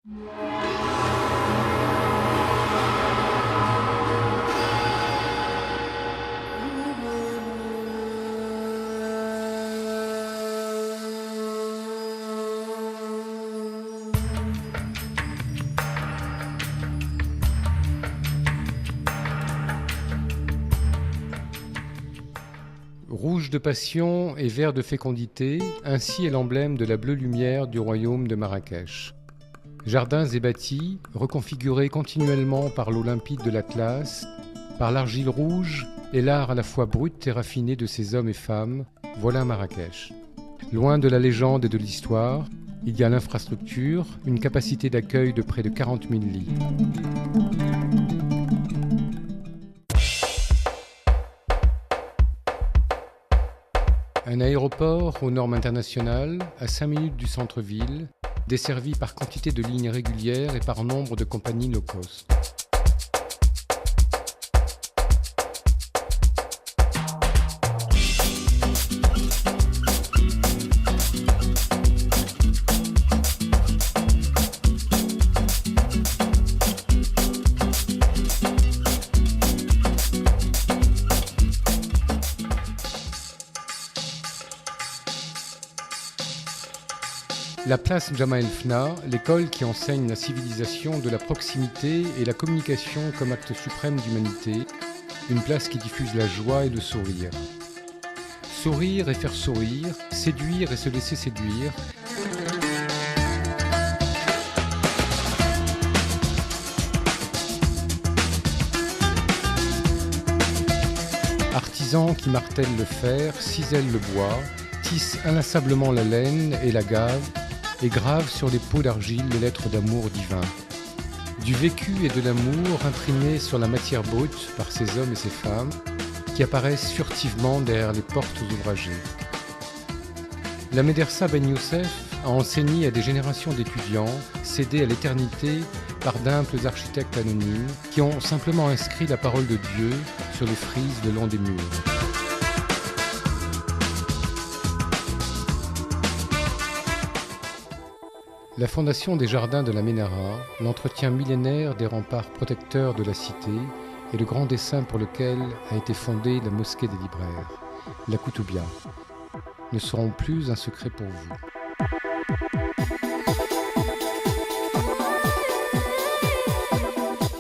Rouge de passion et vert de fécondité, ainsi est l'emblème de la bleue lumière du royaume de Marrakech. Jardins et bâtis, reconfigurés continuellement par l'eau limpide de l'Atlas, par l'argile rouge et l'art à la fois brut et raffiné de ces hommes et femmes, voilà Marrakech. Loin de la légende et de l'histoire, il y a l'infrastructure, une capacité d'accueil de près de 40 000 lits. Un aéroport aux normes internationales, à 5 minutes du centre-ville, desservi par quantité de lignes régulières et par nombre de compagnies low cost. La place Jemaa el-Fna, l'école qui enseigne la civilisation de la proximité et la communication comme acte suprême d'humanité, une place qui diffuse la joie et le sourire. Sourire et faire sourire, séduire et se laisser séduire. Artisans qui martèlent le fer, cisèlent le bois, tissent inlassablement la laine et la gave, et grave sur les pots d'argile les lettres d'amour divin. Du vécu et de l'amour imprimés sur la matière brute par ces hommes et ces femmes qui apparaissent furtivement derrière les portes ouvragées. La Médersa Ben Youssef a enseigné à des générations d'étudiants cédés à l'éternité par d'imples architectes anonymes qui ont simplement inscrit la parole de Dieu sur les frises le long des murs. La fondation des jardins de la Ménara, l'entretien millénaire des remparts protecteurs de la cité et le grand dessein pour lequel a été fondée la mosquée des libraires, la Koutoubia, ne seront plus un secret pour vous.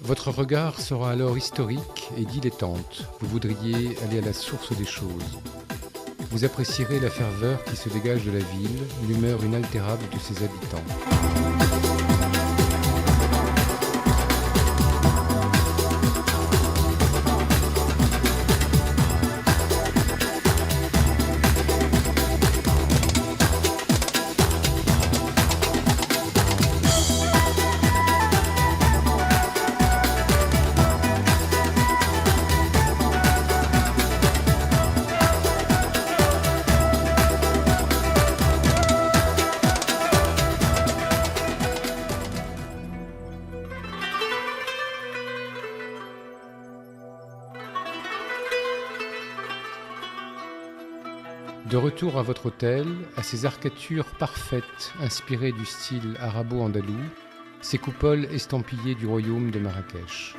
Votre regard sera alors historique et dilettante. Vous voudriez aller à la source des choses. Vous apprécierez la ferveur qui se dégage de la ville, l'humeur inaltérable de ses habitants. De retour à votre hôtel, à ces arcatures parfaites inspirées du style arabo-andalou, ces coupoles estampillées du royaume de Marrakech.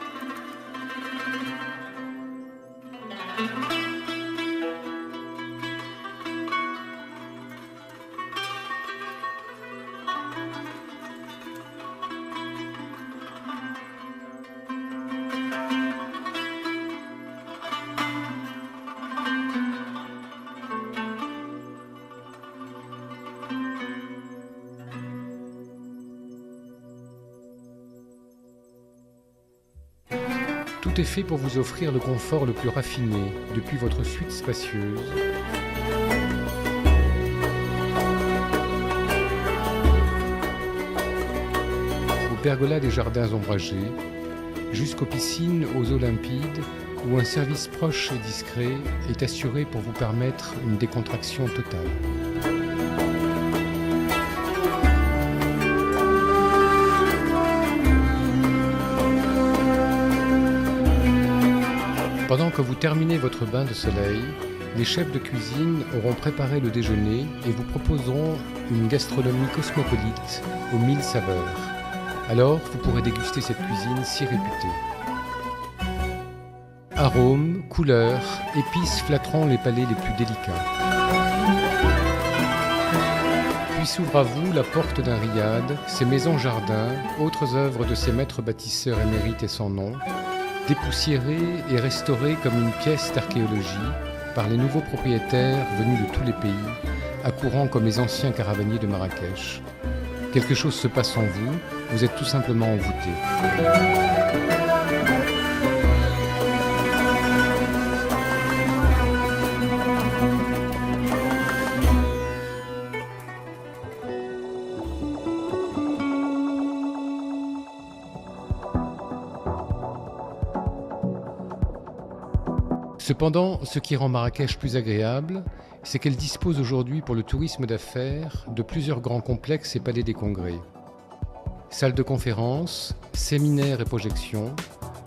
Tout est fait pour vous offrir le confort le plus raffiné depuis votre suite spacieuse. Aux pergolas des jardins ombragés, jusqu'aux piscines aux eaux limpides, où un service proche et discret est assuré pour vous permettre une décontraction totale. Pendant que vous terminez votre bain de soleil, les chefs de cuisine auront préparé le déjeuner et vous proposeront une gastronomie cosmopolite aux 1000 saveurs. Alors, vous pourrez déguster cette cuisine si réputée. Arômes, couleurs, épices flatteront les palais les plus délicats. Puis s'ouvre à vous la porte d'un riad, ses maisons-jardins, autres œuvres de ces maîtres bâtisseurs émérites et sans nom, dépoussiérées et restaurées comme une pièce d'archéologie par les nouveaux propriétaires venus de tous les pays, accourant comme les anciens caravaniers de Marrakech. Quelque chose se passe en vous, vous êtes tout simplement envoûté. Cependant, ce qui rend Marrakech plus agréable, c'est qu'elle dispose aujourd'hui pour le tourisme d'affaires de plusieurs grands complexes et palais des congrès. Salles de conférences, séminaires et projections,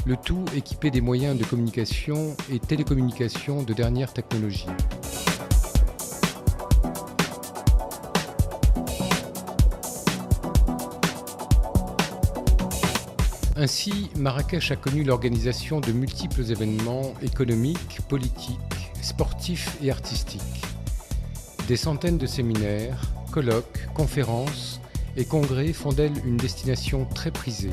le tout équipé des moyens de communication et télécommunication de dernière technologie. Ainsi, Marrakech a connu l'organisation de multiples événements économiques, politiques, sportifs et artistiques. Des centaines de séminaires, colloques, conférences et congrès font d'elle une destination très prisée.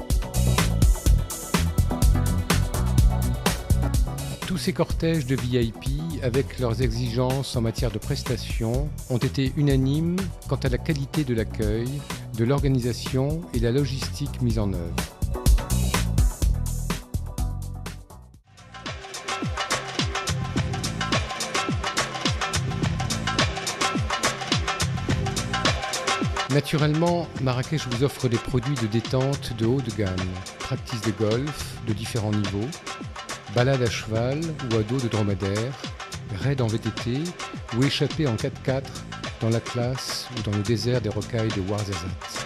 Tous ces cortèges de VIP, avec leurs exigences en matière de prestations, ont été unanimes quant à la qualité de l'accueil, de l'organisation et de la logistique mise en œuvre. Naturellement, Marrakech vous offre des produits de détente de haut de gamme, practice de golf de différents niveaux, balade à cheval ou à dos de dromadaire, raid en VTT ou échappée en 4x4 dans l'Atlas ou dans le désert des rocailles de Ouarzazate.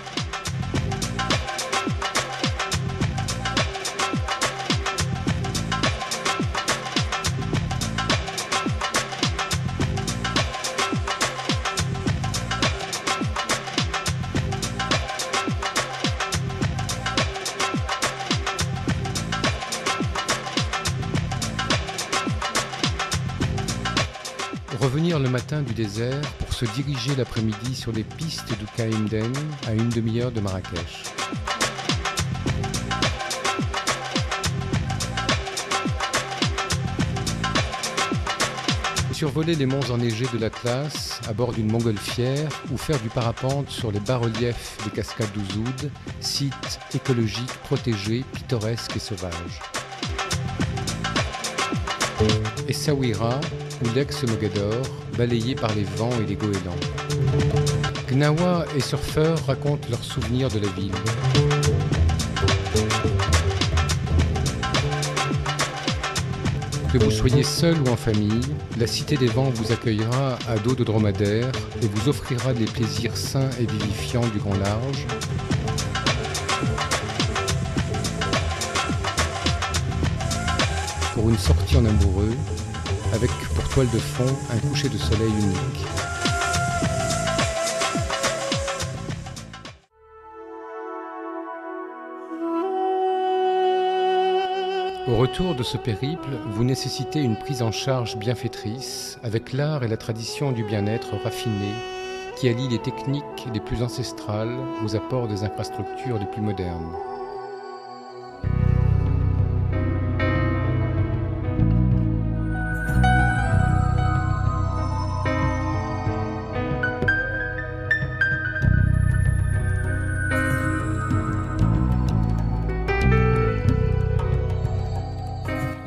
Revenir le matin du désert pour se diriger l'après-midi sur les pistes du KMDN à une demi-heure de Marrakech. Survoler les monts enneigés de l'Atlas à bord d'une montgolfière ou faire du parapente sur les bas-reliefs des cascades d'Ouzoud, sites écologiques protégés, pittoresques et sauvages. Essaouira ou l'ex-Mogador, balayé par les vents et les goélands. Gnawa et surfeurs racontent leurs souvenirs de la ville. Que vous soyez seul ou en famille, la Cité des Vents vous accueillera à dos de dromadaire et vous offrira des plaisirs sains et vivifiants du grand large. Pour une sortie en amoureux, avec pour toile de fond un coucher de soleil unique. Au retour de ce périple, vous nécessitez une prise en charge bienfaitrice avec l'art et la tradition du bien-être raffiné qui allie les techniques les plus ancestrales aux apports des infrastructures les plus modernes.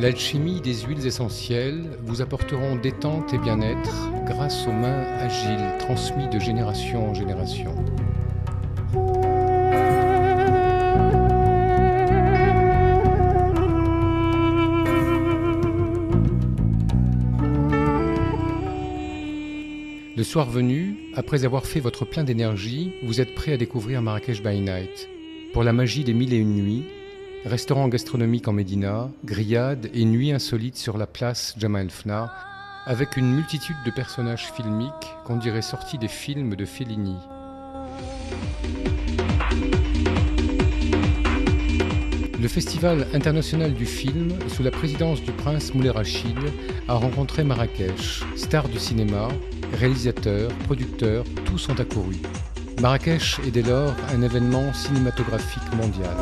L'alchimie des huiles essentielles vous apporteront détente et bien-être grâce aux mains agiles transmises de génération en génération. Le soir venu, après avoir fait votre plein d'énergie, vous êtes prêt à découvrir Marrakech by Night. Pour la magie des 1001 nuits, restaurant gastronomique en Médina, grillades et nuits insolites sur la place Jemaa el-Fna, avec une multitude de personnages filmiques qu'on dirait sortis des films de Fellini. Le Festival international du film, sous la présidence du prince Moulay Rachid, a rencontré Marrakech. Stars du cinéma, réalisateurs, producteurs, tous sont accourus. Marrakech est dès lors un événement cinématographique mondial.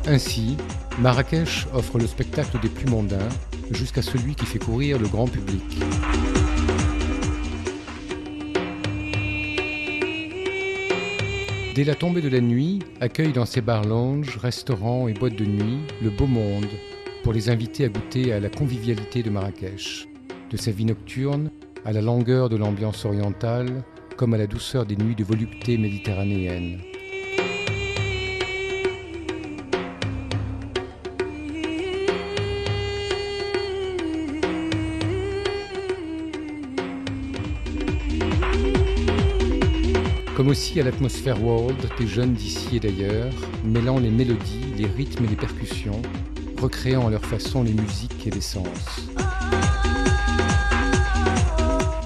Ainsi, Marrakech offre le spectacle des plus mondains jusqu'à celui qui fait courir le grand public. Dès la tombée de la nuit, accueille dans ses bars-lounges, restaurants et boîtes de nuit le beau monde pour les inviter à goûter à la convivialité de Marrakech, de sa vie nocturne à la langueur de l'ambiance orientale, comme à la douceur des nuits de volupté méditerranéenne. Comme aussi à l'atmosphère world des jeunes d'ici et d'ailleurs, mêlant les mélodies, les rythmes et les percussions, recréant à leur façon les musiques et les sens.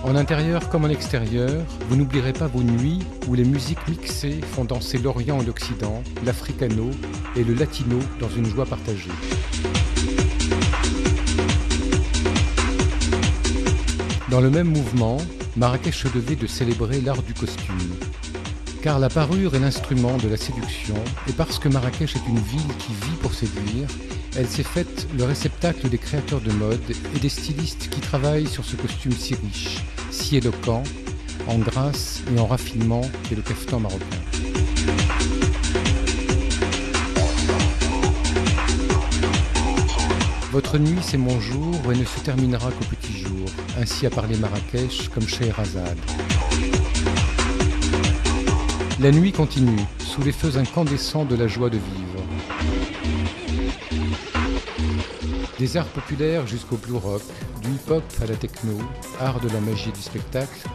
En intérieur comme en extérieur, vous n'oublierez pas vos nuits où les musiques mixées font danser l'Orient et l'Occident, l'Africano et le Latino dans une joie partagée. Dans le même mouvement, Marrakech se devait de célébrer l'art du costume. Car la parure est l'instrument de la séduction, et parce que Marrakech est une ville qui vit pour séduire, elle s'est faite le réceptacle des créateurs de mode et des stylistes qui travaillent sur ce costume si riche, si éloquent, en grâce et en raffinement qu'est le caftan marocain. Votre nuit, c'est mon jour et ne se terminera qu'au petit jour. Ainsi a parlé Marrakech comme Scheherazade. La nuit continue, sous les feux incandescents de la joie de vivre. Des arts populaires jusqu'au blue rock, du hip-hop à la techno, art de la magie du spectacle,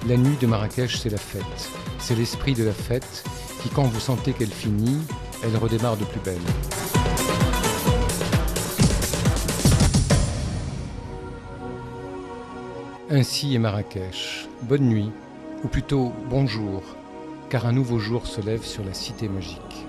la nuit de Marrakech, c'est la fête. C'est l'esprit de la fête qui, quand vous sentez qu'elle finit, elle redémarre de plus belle. Ainsi est Marrakech. Bonne nuit, ou plutôt bonjour, car un nouveau jour se lève sur la cité magique.